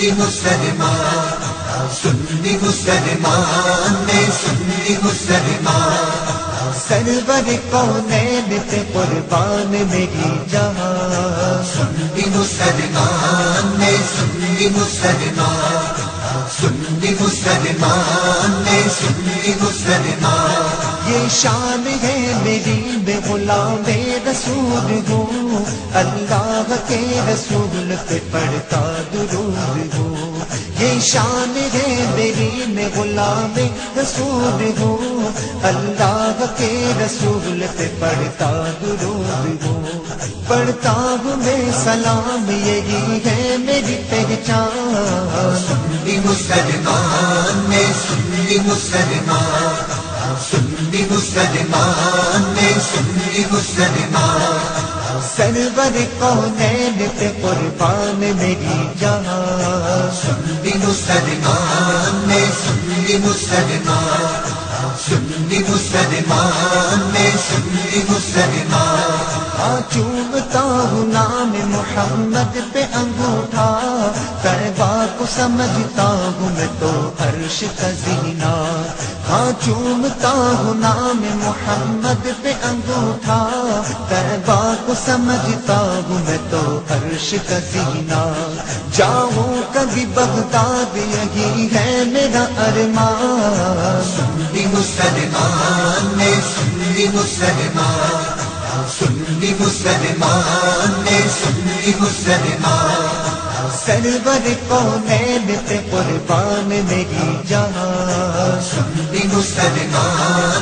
سنی مسلمان، سنی مسلمان میں سنی مسلمان، سرور کونین پہ قربان میری جان، سنی مسلمان میں سنی مسلمان، سنی مسلمان میں سنی مسلمان، یہ شان ہے میری میں غلام رسول ہوں، اللہ کے رسول پہ پڑھتا درود ہوں، یہ شان ہے میری میں غلام رسول ہوں، اللہ کے رسول پہ پڑھتا درود ہوں، پڑھتا ہوں میں سلام یہی ہے میری پہچان، سنی مسلمان میں سنی مسلمان، سنی مسلمان میں سنی مسلمان، سرور کونین پہ قربان میری جان، سنی مسلمان میں سنی مسلمان، سنی مسلمان میں سنی مسلمان، چومتا ہوں نام محمد پہ انگوٹھا، طیبہ کو سمجھتا ہوں میں تو عرش کا زینہ، ہاں چومتا ہوں نام محمد پہ انگوٹھا، طیبہ کو سمجھتا ہوں میں تو عرش کا زینہ، جاؤں کبھی بغداد یہی ہے میرا ارمان، سنی مسلمان میں سنی مسلمان، سنی مسلمان میں سنی مسلمان، سرور کونین پہ قربان میری جان، سنی مسلمان